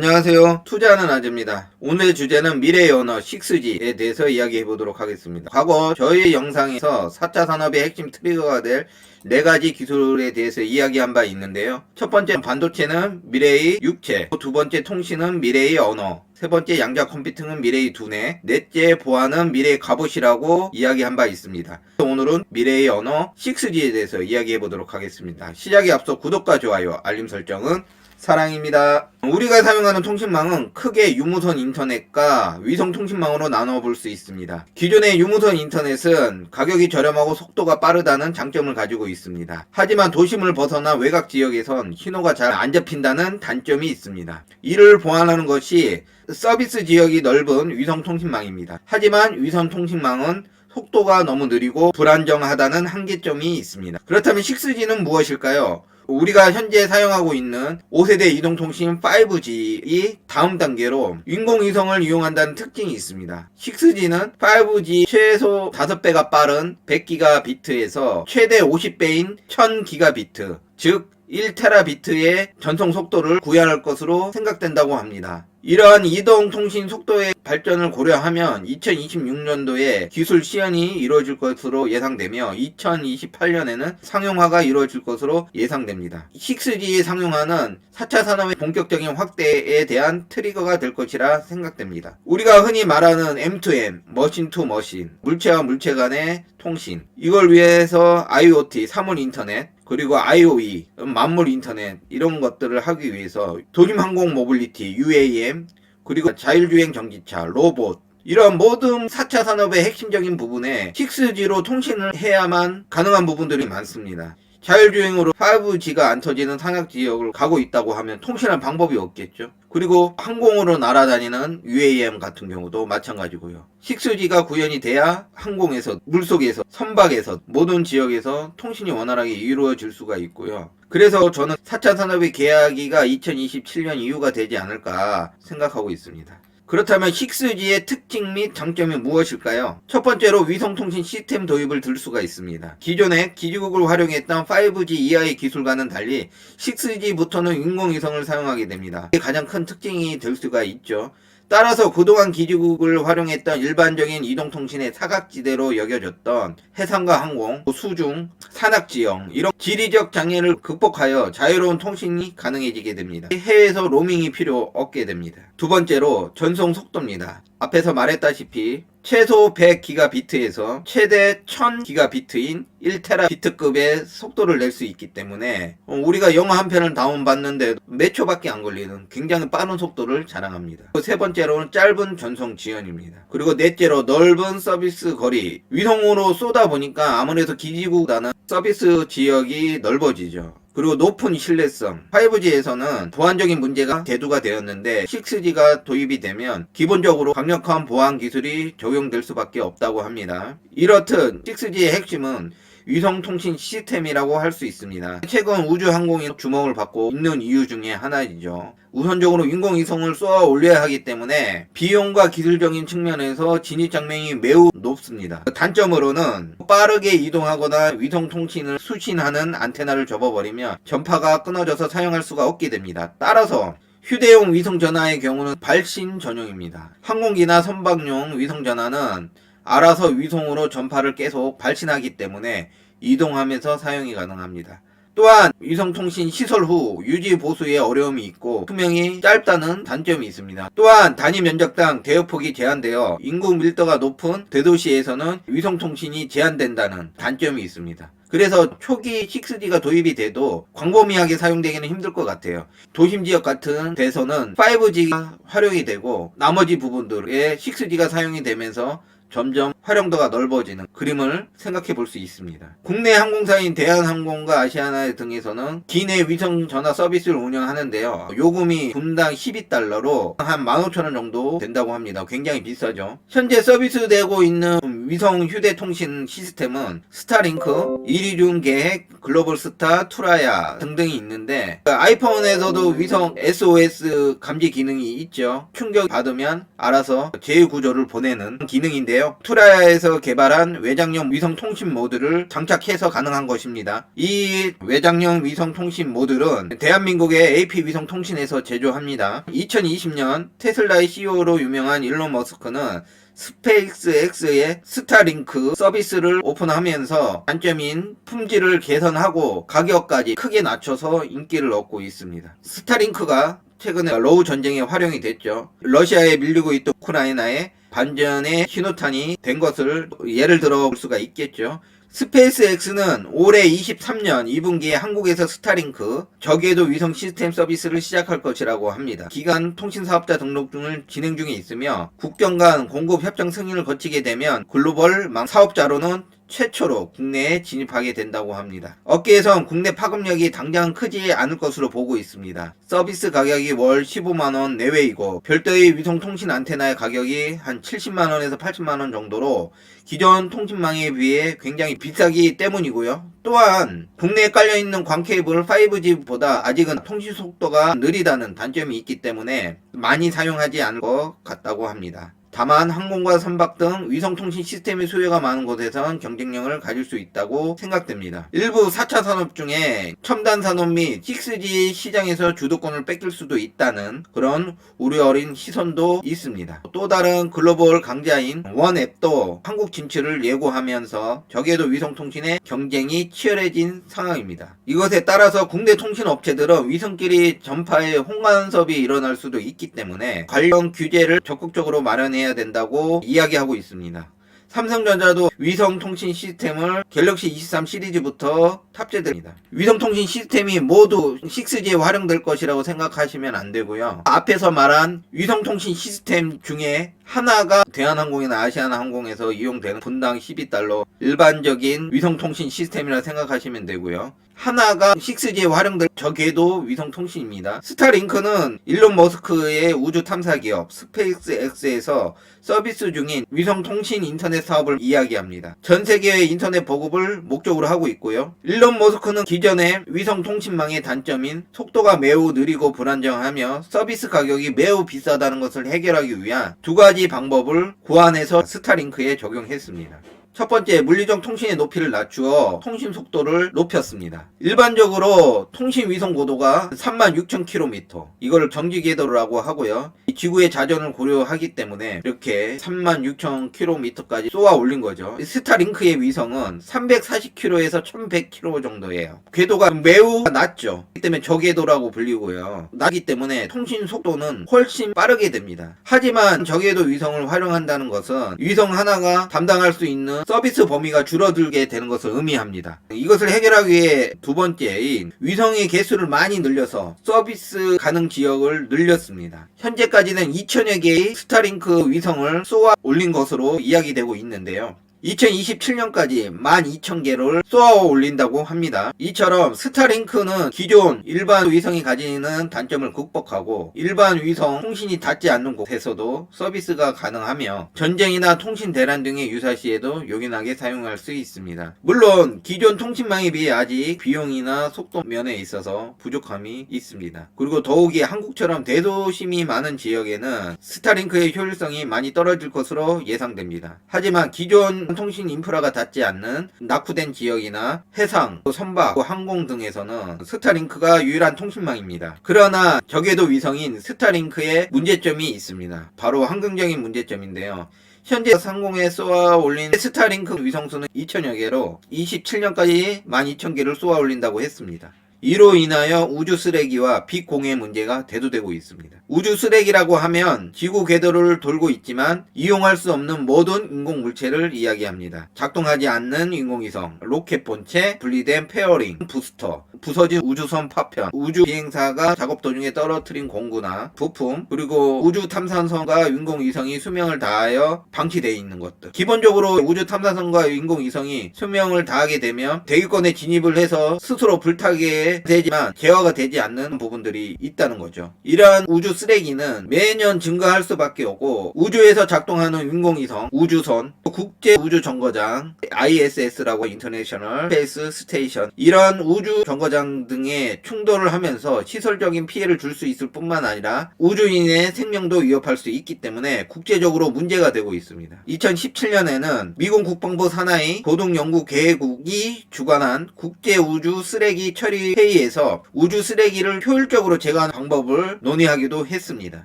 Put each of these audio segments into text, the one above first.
안녕하세요. 투자하는 아재입니다. 오늘 주제는 미래의 언어 6G에 대해서 이야기해 보도록 하겠습니다. 과거 저희 영상에서 4차 산업의 핵심 트리거가 될 4가지 기술에 대해서 이야기한 바 있는데요. 첫 번째 반도체는 미래의 육체, 두 번째 통신은 미래의 언어, 세 번째 양자 컴퓨팅은 미래의 두뇌, 넷째 보안은 미래의 갑옷이라고 이야기한 바 있습니다. 오늘은 미래의 언어 6G에 대해서 이야기해 보도록 하겠습니다. 시작에 앞서 구독과 좋아요, 알림 설정은 사랑입니다. 우리가 사용하는 통신망은 크게 유무선 인터넷과 위성 통신망으로 나눠 볼 수 있습니다. 기존의 유무선 인터넷은 가격이 저렴하고 속도가 빠르다는 장점을 가지고 있습니다. 하지만 도심을 벗어나 외곽 지역에선 신호가 잘 안 잡힌다는 단점이 있습니다. 이를 보완하는 것이 서비스 지역이 넓은 위성 통신망입니다. 하지만 위성 통신망은 속도가 너무 느리고 불안정하다는 한계점이 있습니다. 그렇다면 6G는 무엇일까요? 우리가 현재 사용하고 있는 5세대 이동통신 5G이 다음 단계로 인공위성을 이용한다는 특징이 있습니다. 6G는 5G 최소 5배가 빠른 100GB에서 최대 50배인 1000GB, 즉 1TB의 전송 속도를 구현할 것으로 생각된다고 합니다. 이러한 이동통신 속도의 발전을 고려하면 2026년도에 기술 시연이 이루어질 것으로 예상되며 2028년에는 상용화가 이루어질 것으로 예상됩니다. 6G 상용화는 4차 산업의 본격적인 확대에 대한 트리거가 될 것이라 생각됩니다. 우리가 흔히 말하는 M2M, 머신 투 머신, 물체와 물체 간의 통신, 이걸 위해서 IoT, 사물 인터넷, 그리고 IoE, 만물 인터넷 이런 것들을 하기 위해서 도심 항공 모빌리티, UAM, 그리고 자율주행 전기차, 로봇 이런 모든 4차 산업의 핵심적인 부분에 6G로 통신을 해야만 가능한 부분들이 많습니다. 자율주행으로 5G가 안 터지는 상약 지역을 가고 있다고 하면 통신할 방법이 없겠죠. 그리고 항공으로 날아다니는 UAM 같은 경우도 마찬가지고요. 6G가 구현이 돼야 항공에서, 물속에서, 선박에서 모든 지역에서 통신이 원활하게 이루어질 수가 있고요. 그래서 저는 4차 산업의 계약기가 2027년 이후가 되지 않을까 생각하고 있습니다. 그렇다면 6G의 특징 및 장점이 무엇일까요? 첫 번째로 위성통신 시스템 도입을 들 수가 있습니다. 기존에 기지국을 활용했던 5G 이하의 기술과는 달리 6G부터는 인공위성을 사용하게 됩니다. 이게 가장 큰 특징이 될 수가 있죠. 따라서 그동안 기지국을 활용했던 일반적인 이동통신의 사각지대로 여겨졌던 해상과 항공, 수중, 산악지형 이런 지리적 장애를 극복하여 자유로운 통신이 가능해지게 됩니다. 해외에서 로밍이 필요 없게 됩니다. 두 번째로 전송 속도입니다. 앞에서 말했다시피 최소 100GB에서 최대 1000GB인 1TB급의 속도를 낼 수 있기 때문에 우리가 영화 한 편을 다운받는데 몇 초밖에 안 걸리는 굉장히 빠른 속도를 자랑합니다. 세 번째로는 짧은 전송 지연입니다. 그리고 넷째로 넓은 서비스 거리. 위성으로 쏘다 보니까 아무래도 기지국보다는 서비스 지역이 넓어지죠. 그리고 높은 신뢰성. 5G에서는 보안적인 문제가 대두가 되었는데 6G가 도입이 되면 기본적으로 강력한 보안 기술이 적용될 수밖에 없다고 합니다. 이렇듯 6G의 핵심은 위성통신 시스템이라고 할 수 있습니다. 최근 우주항공이 주목을 받고 있는 이유 중에 하나이죠. 우선적으로 인공위성을 쏘아 올려야 하기 때문에 비용과 기술적인 측면에서 진입장벽이 매우 높습니다. 단점으로는 빠르게 이동하거나 위성통신을 수신하는 안테나를 접어버리면 전파가 끊어져서 사용할 수가 없게 됩니다. 따라서 휴대용 위성전화의 경우는 발신 전용입니다. 항공기나 선박용 위성전화는 알아서 위성으로 전파를 계속 발신하기 때문에 이동하면서 사용이 가능합니다. 또한 위성통신 시설 후 유지 보수에 어려움이 있고 수명이 짧다는 단점이 있습니다. 또한 단위 면적당 대역폭이 제한되어 인구 밀도가 높은 대도시에서는 위성통신이 제한된다는 단점이 있습니다. 그래서 초기 6G가 도입이 돼도 광범위하게 사용되기는 힘들 것 같아요. 도심 지역 같은 데서는 5G가 활용이 되고 나머지 부분들에 6G가 사용이 되면서 점점 활용도가 넓어지는 그림을 생각해 볼 수 있습니다. 국내 항공사인 대한항공과 아시아나 등에서는 기내 위성 전화 서비스를 운영하는데요. 요금이 분당 12달러로 한 15,000원 정도 된다고 합니다. 굉장히 비싸죠. 현재 서비스되고 있는 위성 휴대통신 시스템은 스타링크, 이리듐 계획, 글로벌스타, 투라야 등등이 있는데 아이폰에서도 위성 SOS 감지 기능이 있죠. 충격 받으면 알아서 재구조를 보내는 기능인데요. 투라야 러시아에서 개발한 외장형 위성통신 모듈을 장착해서 가능한 것입니다. 이 외장형 위성통신 모듈은 대한민국의 AP 위성통신에서 제조합니다. 2020년 테슬라의 CEO로 유명한 일론 머스크는 스페이스X의 스타링크 서비스를 오픈하면서 단점인 품질을 개선하고 가격까지 크게 낮춰서 인기를 얻고 있습니다. 스타링크가 최근에 러우 전쟁에 활용이 됐죠. 러시아에 밀리고 있던 우크라이나에 반전의 신호탄이 된 것을 예를 들어 볼 수가 있겠죠. 스페이스X는 올해 23년 2분기에 한국에서 스타링크 저궤도 위성 시스템 서비스를 시작할 것이라고 합니다. 기간 통신사업자 등록을 진행 중에 있으며 국경 간 공급 협정 승인을 거치게 되면 글로벌 망 사업자로는 최초로 국내에 진입하게 된다고 합니다. 업계에선 국내 파급력이 당장 크지 않을 것으로 보고 있습니다. 서비스 가격이 월 15만원 내외이고 별도의 위성통신 안테나의 가격이 한 70만원에서 80만원 정도로 기존 통신망에 비해 굉장히 비싸기 때문이고요. 또한 국내에 깔려있는 광케이블 5G보다 아직은 통신 속도가 느리다는 단점이 있기 때문에 많이 사용하지 않을 것 같다고 합니다. 다만 항공과 선박 등 위성통신 시스템의 수요가 많은 곳에선 경쟁력을 가질 수 있다고 생각됩니다. 일부 4차 산업 중에 첨단 산업 및 6G 시장에서 주도권을 뺏길 수도 있다는 그런 우려 어린 시선도 있습니다. 또 다른 글로벌 강자인 원앱도 한국 진출을 예고하면서 저궤도 위성통신의 경쟁이 치열해진 상황입니다. 이것에 따라서 국내 통신업체들은 위성끼리 전파의 홍간섭이 일어날 수도 있기 때문에 관련 규제를 적극적으로 마련해야 된다고 이야기하고 있습니다. 삼성전자도 위성통신 시스템을 갤럭시 23 시리즈부터 탑재됩니다. 위성통신 시스템이 모두 6G에 활용될 것이라고 생각하시면 안 되고요. 앞에서 말한 위성통신 시스템 중에 하나가 대한항공이나 아시아나항공에서 이용되는 분당 12달러 일반적인 위성통신 시스템이라 생각하시면 되고요. 하나가 6G에 활용될 저궤도 위성통신입니다. 스타링크는 일론 머스크의 우주 탐사 기업 스페이스X에서 서비스 중인 위성통신 인터넷 사업을 이야기합니다. 전 세계의 인터넷 보급을 목적으로 하고 있고요. 일론 머스크는 기존의 위성통신망의 단점인 속도가 매우 느리고 불안정하며 서비스 가격이 매우 비싸다는 것을 해결하기 위한 두 가지 방법을 고안해서 스타링크에 적용했습니다. 첫 번째, 물리적 통신의 높이를 낮추어 통신 속도를 높였습니다. 일반적으로 통신 위성 고도가 36,000km, 이걸 정지 궤도라고 하고요. 지구의 자전을 고려하기 때문에 이렇게 36,000km까지 쏘아 올린 거죠. 스타링크의 위성은 340km에서 1100km 정도예요. 궤도가 매우 낮죠. 그렇기 때문에 저궤도라고 불리고요. 낮기 때문에 통신 속도는 훨씬 빠르게 됩니다. 하지만 저궤도 위성을 활용한다는 것은 위성 하나가 담당할 수 있는 서비스 범위가 줄어들게 되는 것을 의미합니다. 이것을 해결하기 위해 두 번째인 위성의 개수를 많이 늘려서 서비스 가능 지역을 늘렸습니다. 현재까지는 2000여 개의 스타링크 위성을 쏘아 올린 것으로 이야기되고 있는데요. 2027년까지 12,000개를 쏘아 올린다고 합니다. 이처럼 스타링크는 기존 일반 위성이 가지는 단점을 극복하고 일반 위성 통신이 닿지 않는 곳에서도 서비스가 가능하며 전쟁이나 통신 대란 등의 유사시에도 요긴하게 사용할 수 있습니다. 물론 기존 통신망에 비해 아직 비용이나 속도 면에 있어서 부족함이 있습니다. 그리고 더욱이 한국처럼 대도심이 많은 지역에는 스타링크의 효율성이 많이 떨어질 것으로 예상됩니다. 하지만 기존 통신 인프라가 닿지 않는 낙후된 지역이나 해상, 선박, 항공 등에서는 스타링크가 유일한 통신망입니다. 그러나 저궤도 위성인 스타링크에 문제점이 있습니다. 바로 환경적인 문제점인데요. 현재 상공에 쏘아 올린 스타링크 위성수는 2,000여 개로 27년까지 12,000개를 쏘아 올린다고 했습니다. 이로 인하여 우주 쓰레기와 빛 공해 문제가 대두되고 있습니다. 우주 쓰레기라고 하면 지구 궤도를 돌고 있지만 이용할 수 없는 모든 인공 물체를 이야기합니다. 작동하지 않는 인공위성, 로켓 본체, 분리된 페어링, 부스터, 부서진 우주선 파편, 우주 비행사가 작업 도중에 떨어뜨린 공구나 부품, 그리고 우주 탐사선과 인공위성이 수명을 다하여 방치되어 있는 것들. 기본적으로 우주 탐사선과 인공위성이 수명을 다하게 되면 대기권에 진입을 해서 스스로 불타게 되지만 제어가 되지 않는 부분들이 있다는 거죠. 이러한 우주 쓰레기는 매년 증가할 수밖에 없고, 우주에서 작동하는 인공위성, 우주선, 국제 우주 정거장, ISS라고 인터내셔널 스페이스 스테이션, 이런 우주 정거장 등에 충돌을 하면서 시설적인 피해를 줄 수 있을 뿐만 아니라 우주인의 생명도 위협할 수 있기 때문에 국제적으로 문제가 되고 있습니다. 2017년에는 미국 국방부 산하의 고등연구계획국이 주관한 국제우주 쓰레기 처리 회의에서 우주 쓰레기를 효율적으로 제거하는 방법을 논의하기도 했습니다.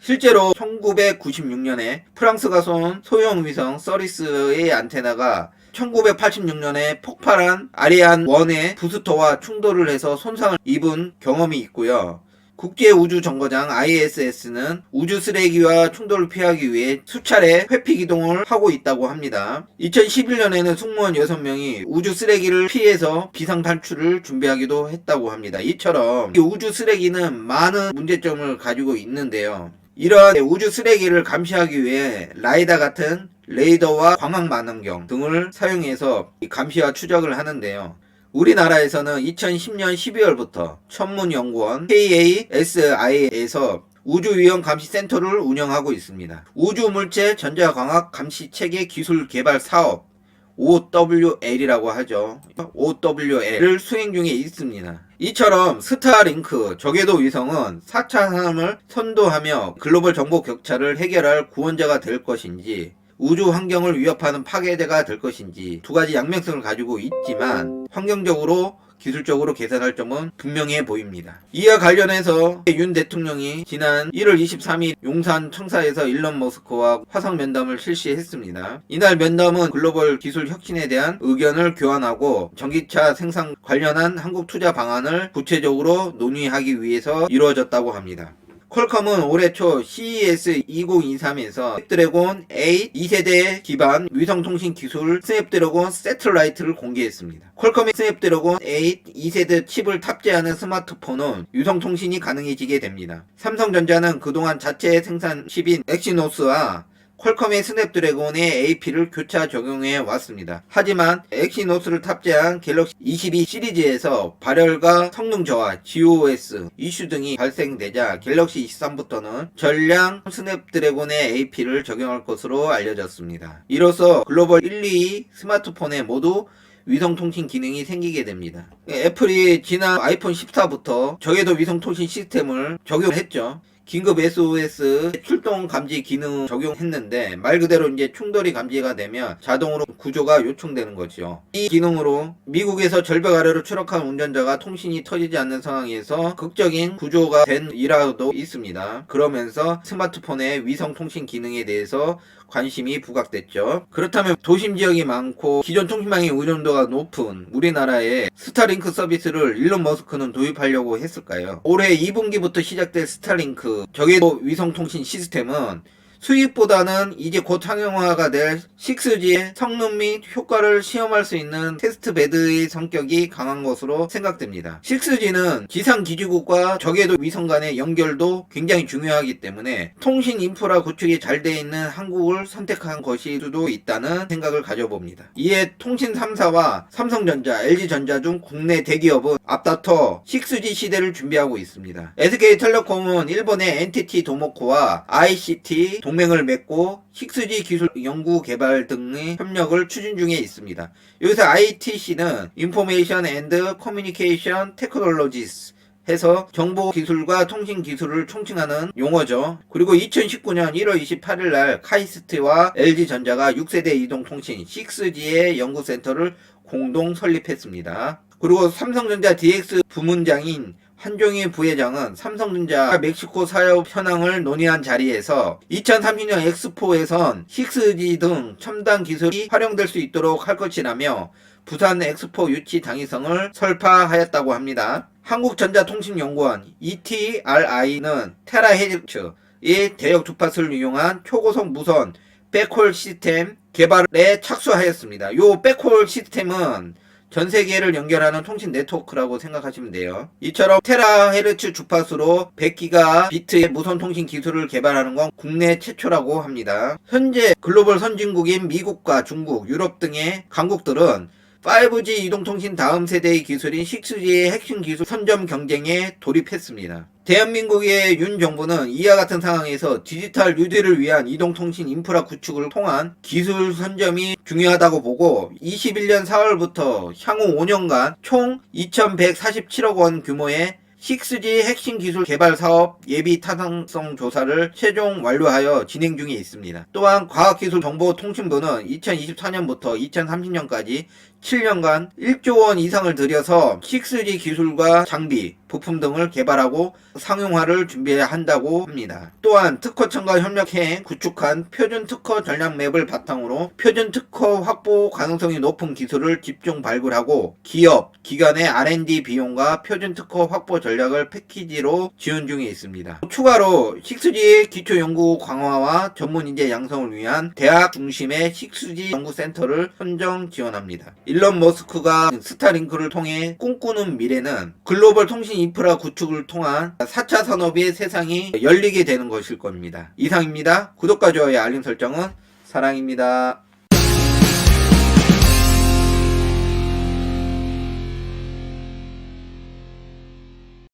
실제로 1996년에 프랑스가 쏜 소형 위성 서리스의 안테나가 1986년에 폭발한 아리안 1의 부스터와 충돌을 해서 손상을 입은 경험이 있고요. 국제우주정거장 ISS는 우주 쓰레기와 충돌을 피하기 위해 수차례 회피 기동을 하고 있다고 합니다. 2011년에는 승무원 6명이 우주 쓰레기를 피해서 비상 탈출을 준비하기도 했다고 합니다. 이처럼 우주 쓰레기는 많은 문제점을 가지고 있는데요. 이러한 우주 쓰레기를 감시하기 위해 라이다 같은 레이더와 광학 망원경 등을 사용해서 감시와 추적을 하는데요. 우리나라에서는 2010년 12월부터 천문연구원 KASI에서 우주위험감시센터를 운영하고 있습니다. 우주물체 전자광학 감시체계 기술 개발 사업 OWL이라고 하죠. OWL을 수행 중에 있습니다. 이처럼 스타링크 저궤도 위성은 4차 산업을 선도하며 글로벌 정보 격차를 해결할 구원자가 될 것인지, 우주 환경을 위협하는 파괴자가 될 것인지 두 가지 양면성을 가지고 있지만 환경적으로 기술적으로 계산할 점은 분명해 보입니다. 이와 관련해서 윤 대통령이 지난 1월 23일 용산 청사에서 일론 머스크와 화상 면담을 실시했습니다. 이날 면담은 글로벌 기술 혁신에 대한 의견을 교환하고 전기차 생산 관련한 한국 투자 방안을 구체적으로 논의하기 위해서 이루어졌다고 합니다. 퀄컴은 올해 초 CES 2023에서 스냅드래곤 8 2세대 기반 위성통신 기술 스냅드래곤 세틀라이트를 공개했습니다. 퀄컴의 스냅드래곤 8 2세대 칩을 탑재하는 스마트폰은 위성통신이 가능해지게 됩니다. 삼성전자는 그동안 자체 생산 칩인 엑시노스와 퀄컴의 스냅드래곤의 AP를 교차 적용해 왔습니다. 하지만 엑시노스를 탑재한 갤럭시 22 시리즈에서 발열과 성능 저하, GOS 이슈 등이 발생되자 갤럭시 23부터는 전량 스냅드래곤의 AP를 적용할 것으로 알려졌습니다. 이로써 글로벌 1, 2위 스마트폰에 모두 위성통신 기능이 생기게 됩니다. 애플이 지난 아이폰 14부터 저궤도 위성통신 시스템을 적용했죠. 긴급 SOS 출동 감지 기능 적용했는데 말 그대로 이제 충돌이 감지가 되면 자동으로 구조가 요청되는 거죠. 이 기능으로 미국에서 절벽 아래로 추락한 운전자가 통신이 터지지 않는 상황에서 극적인 구조가 된 일화도 있습니다. 그러면서 스마트폰의 위성 통신 기능에 대해서 관심이 부각됐죠. 그렇다면 도심 지역이 많고 기존 통신망의 의존도가 높은 우리나라에 스타링크 서비스를 일론 머스크는 도입하려고 했을까요? 올해 2분기부터 시작될 스타링크 저궤도 위성통신 시스템은 수익보다는 이제 곧 상용화가 될 6G의 성능 및 효과를 시험할 수 있는 테스트베드의 성격이 강한 것으로 생각됩니다. 6G는 지상기지국과 저궤도 위성 간의 연결도 굉장히 중요하기 때문에 통신 인프라 구축이 잘 돼 있는 한국을 선택한 것일 수도 있다는 생각을 가져봅니다. 이에 통신 3사와 삼성전자, LG전자 중 국내 대기업은 앞다퉈 6G 시대를 준비하고 있습니다. SK텔레콤은 일본의 NTT 도모코와 ICT 동맹을 맺고 6G 기술 연구 개발 등의 협력을 추진 중에 있습니다. 여기서 ITC는 Information and Communication Technologies 해서 정보 기술과 통신 기술을 총칭하는 용어죠. 그리고 2019년 1월 28일 날 카이스트와 LG전자가 6세대 이동통신 6G의 연구센터를 공동 설립했습니다. 그리고 삼성전자 DX 부문장인 한종희 부회장은 삼성전자 멕시코 사업 현황을 논의한 자리에서 2030년 엑스포에선 6G 등 첨단 기술이 활용될 수 있도록 할 것이라며 부산 엑스포 유치 당위성을 설파하였다고 합니다. 한국전자통신연구원 ETRI는 테라헤르츠의 대역 주파수를 이용한 초고속 무선 백홀 시스템 개발에 착수하였습니다. 이 백홀 시스템은 전 세계를 연결하는 통신 네트워크라고 생각하시면 돼요. 이처럼 테라헤르츠 주파수로 100기가비트의 무선 통신 기술을 개발하는 건 국내 최초라고 합니다. 현재 글로벌 선진국인 미국과 중국, 유럽 등의 강국들은 5G 이동통신 다음 세대의 기술인 6G의 핵심 기술 선점 경쟁에 돌입했습니다. 대한민국의 윤 정부는 이와 같은 상황에서 디지털 뉴딜을 위한 이동통신 인프라 구축을 통한 기술 선점이 중요하다고 보고 21년 4월부터 향후 5년간 총 2,147억 원 규모의 6G 핵심 기술 개발 사업 예비 타당성 조사를 최종 완료하여 진행 중에 있습니다. 또한 과학기술정보통신부는 2024년부터 2030년까지 7년간 1조 원 이상을 들여서 6G 기술과 장비, 부품 등을 개발하고 상용화를 준비해야 한다고 합니다. 또한 특허청과 협력해 구축한 표준 특허 전략 맵을 바탕으로 표준 특허 확보 가능성이 높은 기술을 집중 발굴하고 기업, 기관의 R&D 비용과 표준 특허 확보 전략을 패키지로 지원 중에 있습니다. 추가로 6G 기초 연구 강화와 전문 인재 양성을 위한 대학 중심의 6G 연구센터를 선정 지원합니다. 일론 머스크가 스타링크를 통해 꿈꾸는 미래는 글로벌 통신 인프라 구축을 통한 4차 산업의 세상이 열리게 되는 것일 겁니다. 이상입니다. 구독과 좋아요, 알림 설정은 사랑입니다.